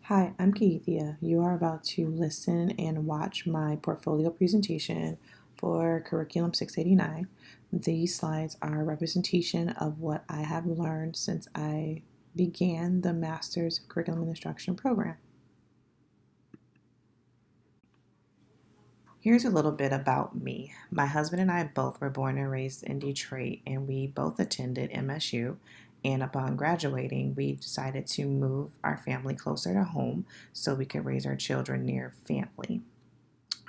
Hi, I'm Keyheatia. You are about to listen and watch my portfolio presentation for Curriculum 689. These slides are a representation of what I have learned since I began the Masters of Curriculum and Instruction program. Here's a little bit about me. My husband and I both were born and raised in Detroit, and we both attended MSU. And upon graduating, we decided to move our family closer to home so we could raise our children near family.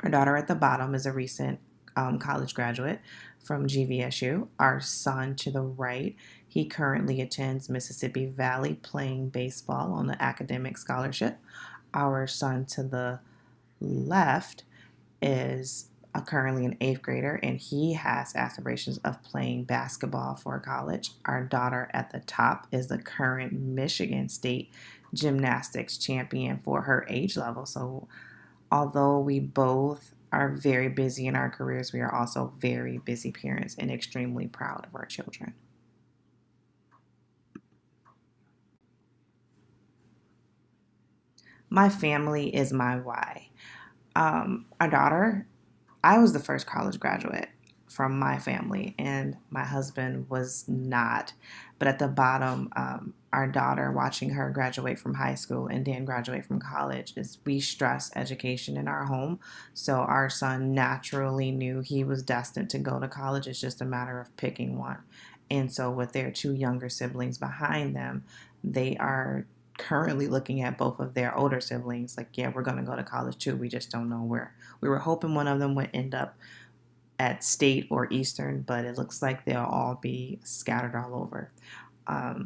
Our daughter at the bottom is a recent college graduate from GVSU. Our son to the right, he currently attends Mississippi Valley playing baseball on the academic scholarship. Our son to the left is currently an eighth grader, and he has aspirations of playing basketball for college. Our daughter at the top is the current Michigan State gymnastics champion for her age level. So, although we both are very busy in our careers, we are also very busy parents and extremely proud of our children. My family is my why. Our daughter, I was the first college graduate from my family, and my husband was not. But at the bottom, our daughter, watching her graduate from high school and then graduate from college, is we stress education in our home. So our son naturally knew he was destined to go to college. It's just a matter of picking one. And so, with their two younger siblings behind them, they are currently looking at both of their older siblings like, yeah, we're going to go to college too. We just don't know where. We were hoping one of them would end up at State or Eastern, but it looks like they'll all be scattered all over.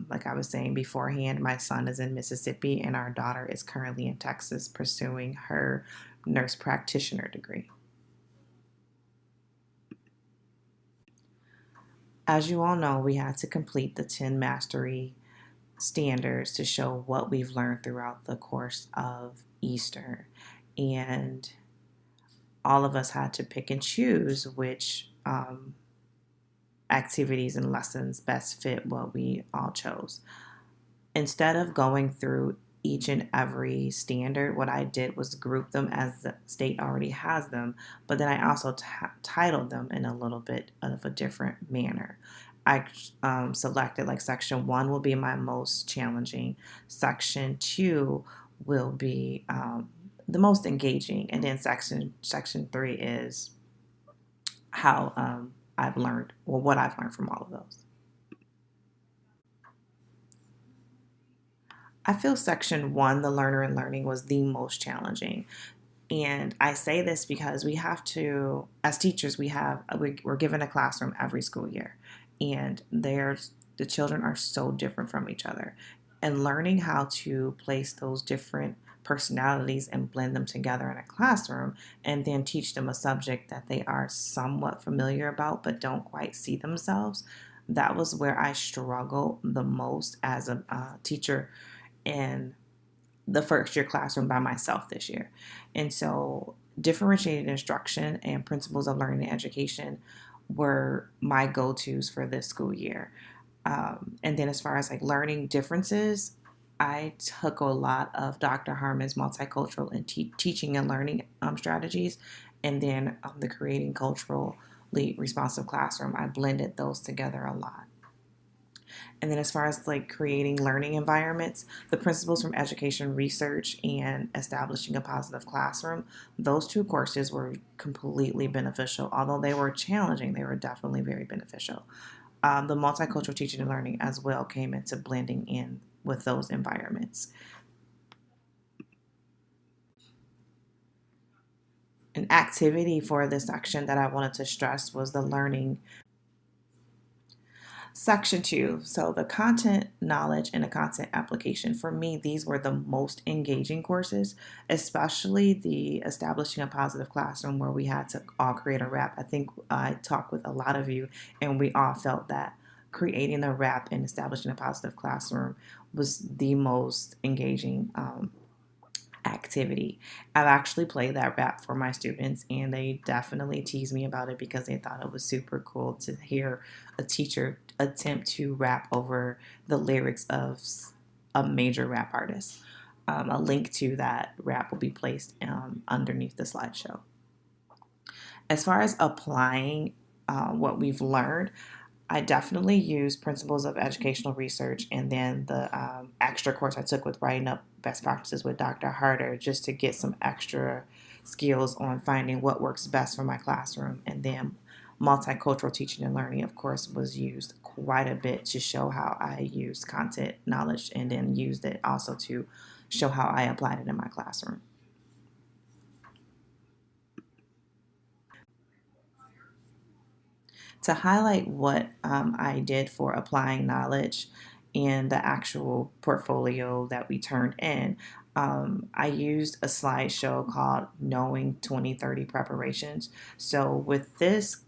Like I was saying beforehand, my son is in Mississippi and our daughter is currently in Texas pursuing her nurse practitioner degree. As you all know, we had to complete the 10 mastery standards to show what we've learned throughout the course of Eastern. And all of us had to pick and choose which activities and lessons best fit what we all chose. Instead of going through each and every standard, what I did was group them as the state already has them, but then I also titled them in a little bit of a different manner. I selected like section one will be my most challenging, section two will be the most engaging, and then section three is how I've learned, or what I've learned from all of those. I feel section one, the learner and learning, was the most challenging. And I say this because we have to, as teachers, we're given a classroom every school year, and the children are so different from each other. And learning how to place those different personalities and blend them together in a classroom, and then teach them a subject that they are somewhat familiar about but don't quite see themselves. That was where I struggled the most as a teacher in the first year classroom by myself this year. And so, differentiated instruction and principles of learning and education were my go tos for this school year. And then, as far as like learning differences, I took a lot of Dr. Harmon's multicultural and teaching and learning strategies, and then the creating culturally responsive classroom. I blended those together a lot. And then, as far as like creating learning environments, the principles from education research and establishing a positive classroom, those two courses were completely beneficial. Although they were challenging, they were definitely very beneficial. The multicultural teaching and learning as well came into blending in with those environments. An activity for this section that I wanted to stress was the learning. Section two, so the content knowledge and the content application. For me, these were the most engaging courses, especially the establishing a positive classroom where we had to all create a rap. I think I talked with a lot of you, and we all felt that creating a rap and establishing a positive classroom was the most engaging activity. I've actually played that rap for my students, and they definitely teased me about it because they thought it was super cool to hear a teacher attempt to rap over the lyrics of a major rap artist. a link to that wrap will be placed underneath the slideshow. As far as applying what we've learned, I definitely use principles of educational research and then the extra course I took with writing up best practices with Dr. Harder just to get some extra skills on finding what works best for my classroom. And then multicultural teaching and learning, of course, was used quite a bit to show how I used content knowledge and then used it also to show how I applied it in my classroom. To highlight what I did for applying knowledge in the actual portfolio that we turned in, I used a slideshow called Knowing 2030 Preparations. So, with this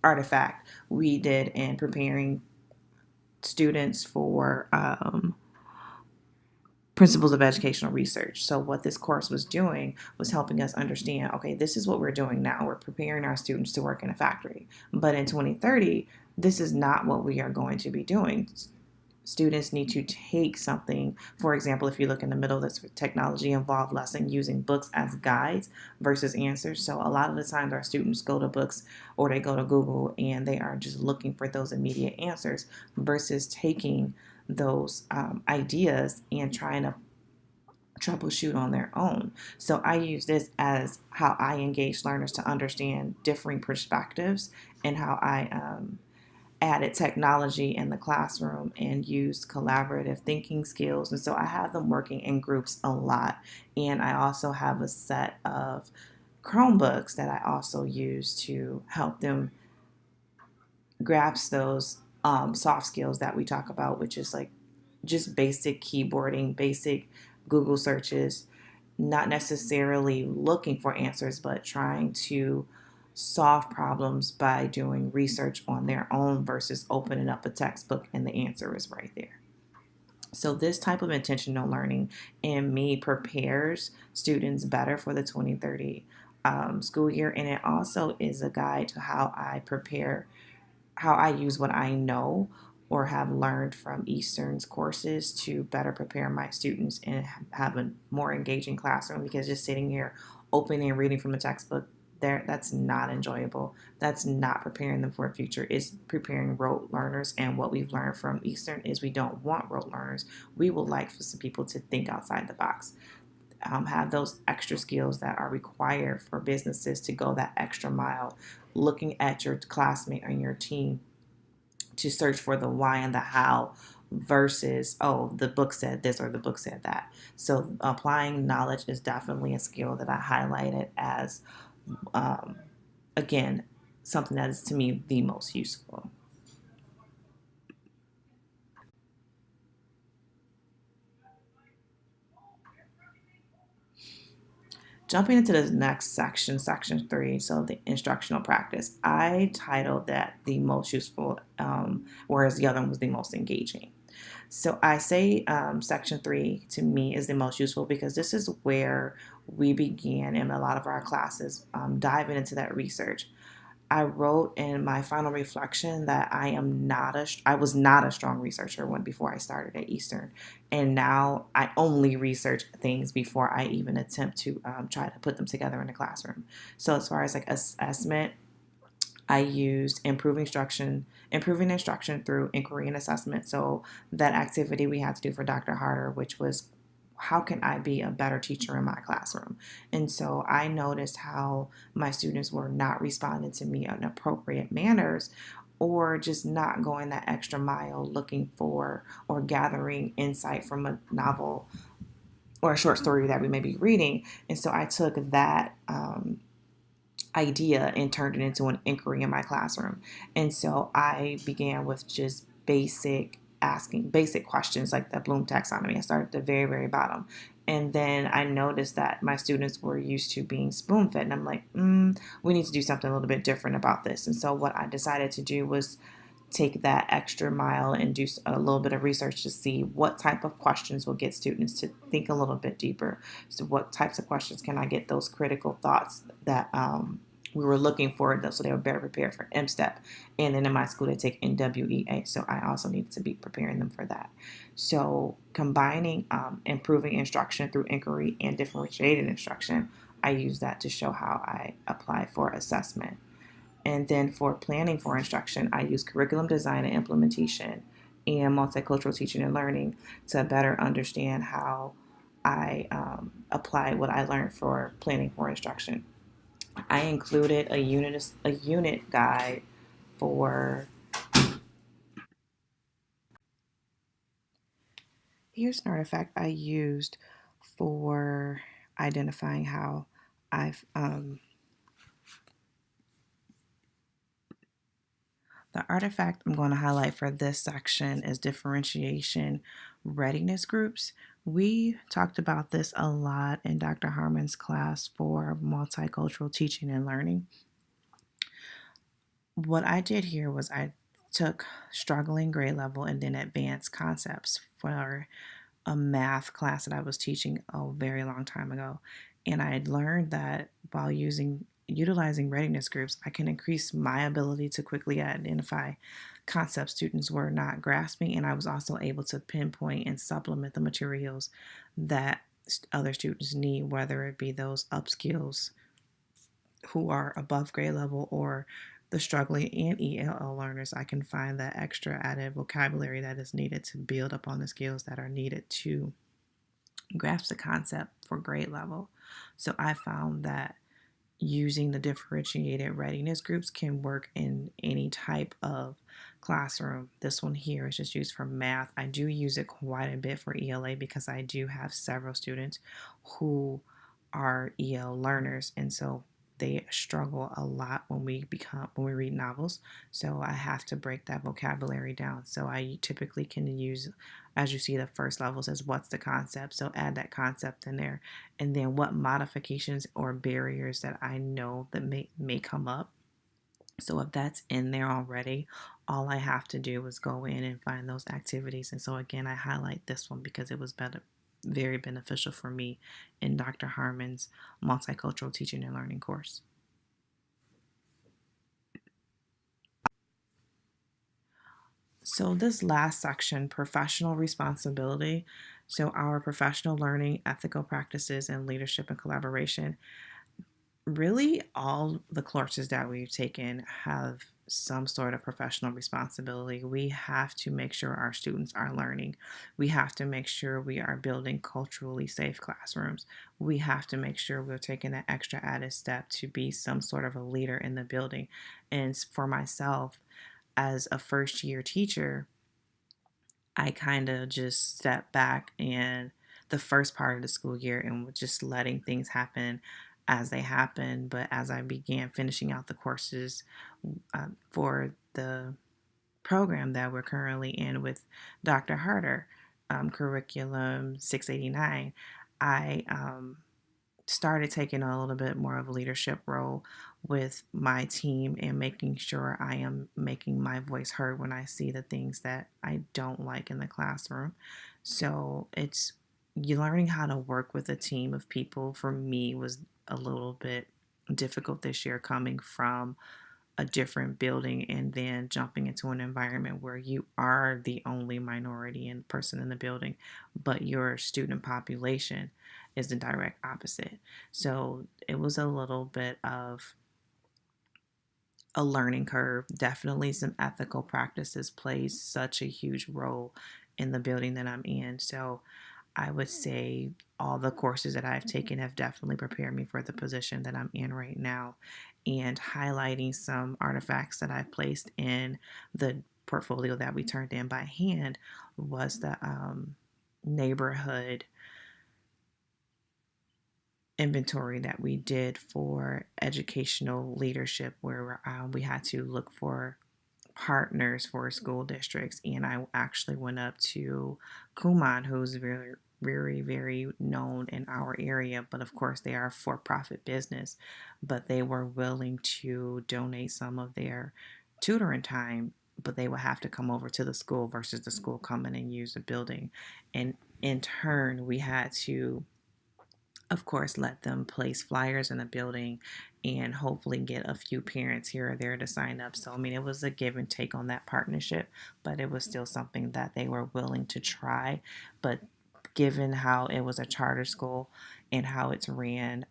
artifact, we did in preparing students for principles of educational research. So what this course was doing was helping us understand, okay, this is what we're doing now. We're preparing our students to work in a factory. But in 2030, this is not what we are going to be doing. Students need to take something. For example, if you look in the middle, that's technology involved lesson using books as guides versus answers. So a lot of the times our students go to books or they go to Google and they are just looking for those immediate answers versus taking those ideas and trying to troubleshoot on their own. So I use this as how I engage learners to understand differing perspectives and how I added technology in the classroom and used collaborative thinking skills. And so I have them working in groups a lot. And I also have a set of Chromebooks that I also use to help them grasp those soft skills that we talk about, which is like just basic keyboarding, basic Google searches, not necessarily looking for answers, but trying to solve problems by doing research on their own versus opening up a textbook and the answer is right there. So this type of intentional learning in me prepares students better for the 2030 school year, and it also is a guide to how I prepare, how I use what I know or have learned from Eastern's courses to better prepare my students and have a more engaging classroom, because just sitting here opening and reading from a textbook, that's not enjoyable. That's not preparing them for a future. It's preparing rote learners. And what we've learned from Eastern is we don't want rote learners. We would like for some people to think outside the box, have those extra skills that are required for businesses to go that extra mile, looking at your classmate or your team to search for the why and the how versus, oh, the book said this or the book said that. So applying knowledge is definitely a skill that I highlighted as, again, something that is to me the most useful. Jumping into the next section, section 3, so the instructional practice, I titled that the most useful, whereas the other one was the most engaging. So I say section 3 to me is the most useful because this is where we began in a lot of our classes diving into that research. I wrote in my final reflection that I was not a strong researcher when before I started at Eastern, and now I only research things before I even attempt to try to put them together in the classroom. So as far as like assessment, I used improving instruction through inquiry and assessment. So that activity we had to do for Dr. Harder, which was how can I be a better teacher in my classroom? And so I noticed how my students were not responding to me in appropriate manners or just not going that extra mile looking for or gathering insight from a novel or a short story that we may be reading. And so I took that idea and turned it into an inquiry in my classroom. And so I began with just asking basic questions like the Bloom taxonomy. I started at the very, very bottom. And then I noticed that my students were used to being spoon fed. And I'm like, we need to do something a little bit different about this. And so what I decided to do was take that extra mile and do a little bit of research to see what type of questions will get students to think a little bit deeper. So what types of questions can I get those critical thoughts that we were looking for it so they were better prepared for MSTEP. And then in my school, they take NWEA. So I also needed to be preparing them for that. So combining improving instruction through inquiry and differentiated instruction, I use that to show how I apply for assessment. And then for planning for instruction, I use curriculum design and implementation and multicultural teaching and learning to better understand how I apply what I learned for planning for instruction. I included a unit guide for. Here's an artifact I used for identifying how I've the artifact I'm going to highlight for this section is differentiation readiness groups. We talked about this a lot in Dr. Harmon's class for multicultural teaching and learning. What I did here was I took struggling grade level and then advanced concepts for a math class that I was teaching a very long time ago. And I had learned that while utilizing readiness groups, I can increase my ability to quickly identify concepts students were not grasping. And I was also able to pinpoint and supplement the materials that other students need, whether it be those upskills who are above grade level or the struggling and ELL learners. I can find that extra added vocabulary that is needed to build upon the skills that are needed to grasp the concept for grade level. So I found that using the differentiated readiness groups can work in any type of classroom. This one here is just used for math. I do use it quite a bit for ELA because I do have several students who are EL learners, and so they struggle a lot when we read novels. So I have to break that vocabulary down. So I typically can use, as you see, the first level says what's the concept. So add that concept in there, and then what modifications or barriers that I know that may come up. So if that's in there already, all I have to do is go in and find those activities. And so again, I highlight this one because it was very beneficial for me in Dr. Harmon's multicultural teaching and learning course. So this last section, professional responsibility. So our professional learning, ethical practices, and leadership and collaboration. Really, all the courses that we've taken have some sort of professional responsibility. We have to make sure our students are learning. We have to make sure we are building culturally safe classrooms. We have to make sure we're taking that extra added step to be some sort of a leader in the building. And for myself, as a first year teacher, I kind of just stepped back and the first part of the school year and was just letting things happen as they happen. But as I began finishing out the courses for the program that we're currently in with Dr. Harder, curriculum 689, I started taking a little bit more of a leadership role with my team and making sure I am making my voice heard when I see the things that I don't like in the classroom. So it's you learning how to work with a team of people for me was a little bit difficult this year coming from a different building and then jumping into an environment where you are the only minority and person in the building, but your student population is the direct opposite. So it was a little bit of a learning curve. Definitely some ethical practices plays such a huge role in the building that I'm in. So I would say all the courses that I've taken have definitely prepared me for the position that I'm in right now. And highlighting some artifacts that I've placed in the portfolio that we turned in by hand was the neighborhood inventory that we did for educational leadership, where we had to look for partners for school districts. And I actually went up to Kumon, who's very, very, very known in our area, but of course they are a for-profit business, but they were willing to donate some of their tutoring time, but they would have to come over to the school versus the school coming and use the building. And in turn, we had to of course, let them place flyers in the building and hopefully get a few parents here or there to sign up. So, I mean, it was a give and take on that partnership, but it was still something that they were willing to try. But given how it was a charter school and how it's ran,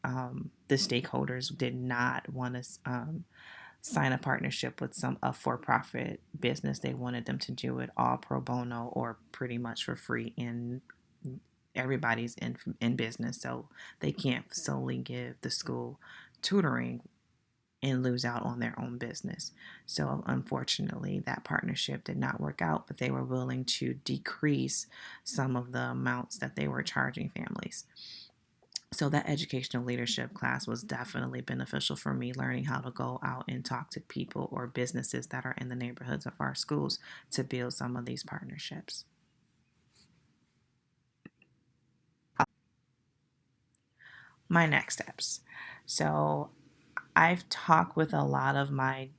the stakeholders did not want to sign a partnership with a for-profit business. They wanted them to do it all pro bono or pretty much for free, and everybody's in business, so they can't solely give the school tutoring and lose out on their own business. So unfortunately, that partnership did not work out, but they were willing to decrease some of the amounts that they were charging families. So that educational leadership class was definitely beneficial for me, learning how to go out and talk to people or businesses that are in the neighborhoods of our schools to build some of these partnerships. My next steps. So I've talked with a lot of my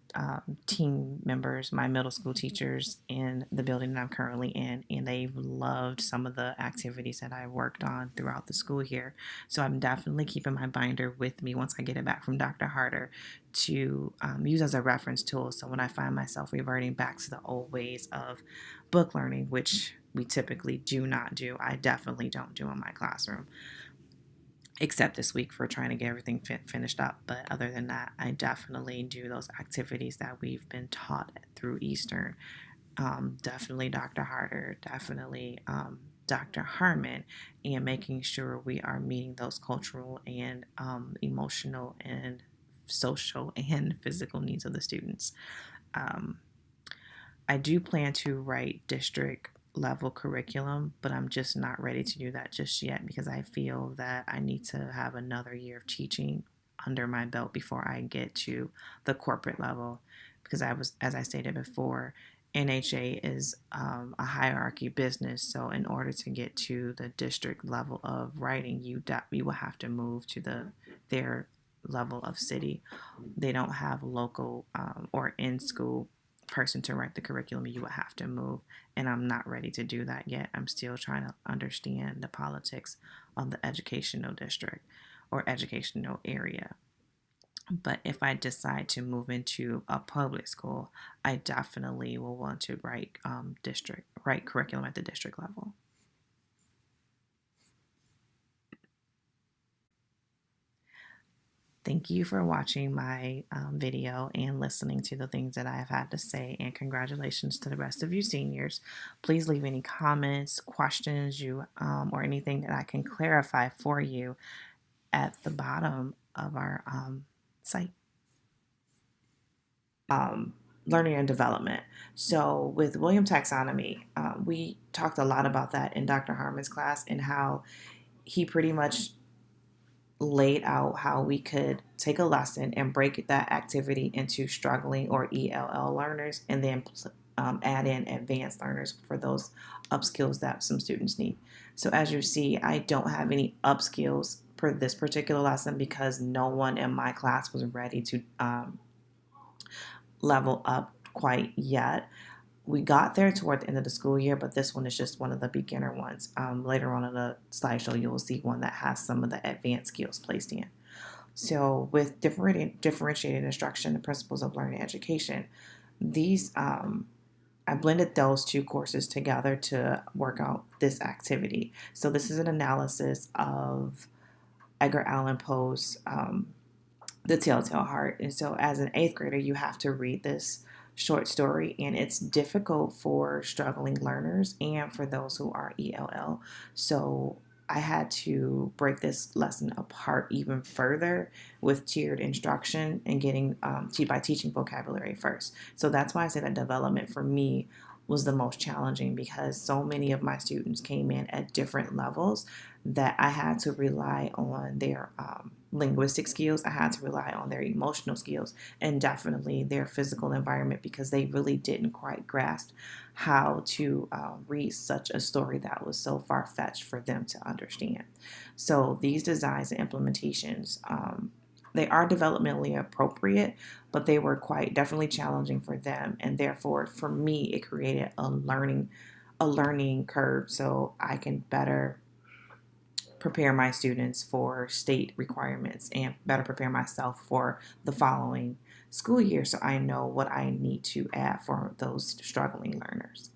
team members, my middle school teachers in the building that I'm currently in, and they've loved some of the activities that I worked on throughout the school year. So I'm definitely keeping my binder with me once I get it back from Dr. Harder to use as a reference tool. So when I find myself reverting back to the old ways of book learning, which we typically do not do, I definitely don't do in my classroom, except this week for trying to get everything finished up. But other than that, I definitely do those activities that we've been taught through Eastern. Definitely Dr. Harder, definitely Dr. Harmon, and making sure we are meeting those cultural and emotional and social and physical needs of the students. Um, I do plan to write district level curriculum, but I'm just not ready to do that just yet because I feel that I need to have another year of teaching under my belt before I get to the corporate level. Because as I stated before, NHA is a hierarchy business. So in order to get to the district level of writing, you will have to move to their level of city. They don't have local or in school person to write the curriculum. You would have to move, and I'm not ready to do that yet. I'm still trying to understand the politics of the educational district or educational area. But if I decide to move into a public school, I definitely will want to write curriculum at the district level. Thank you for watching my video and listening to the things that I have had to say, and congratulations to the rest of you seniors. Please leave any comments, questions or anything that I can clarify for you at the bottom of our site. Learning and development. So with William taxonomy, we talked a lot about that in Dr. Harmon's class and how he pretty much laid out how we could take a lesson and break that activity into struggling or ELL learners, and then add in advanced learners for those upskills that some students need. So as you see, I don't have any upskills for this particular lesson because no one in my class was ready to level up quite yet. We got there toward the end of the school year, but this one is just one of the beginner ones. Later on in the slideshow, you will see one that has some of the advanced skills placed in. So with differentiated instruction, the principles of learning education, these I blended those two courses together to work out this activity. So this is an analysis of Edgar Allan Poe's The Telltale Heart. And so as an 8th grader, you have to read this short story, and it's difficult for struggling learners and for those who are ELL. So I had to break this lesson apart even further with tiered instruction and getting by teaching vocabulary first. So that's why I say that development for me was the most challenging, because so many of my students came in at different levels that I had to rely on their linguistic skills, I had to rely on their emotional skills, and definitely their physical environment, because they really didn't quite grasp how to read such a story that was so far-fetched for them to understand. So these designs and implementations, they are developmentally appropriate, but they were quite definitely challenging for them, and therefore for me it created a learning curve so I can better prepare my students for state requirements and better prepare myself for the following school year so I know what I need to add for those struggling learners.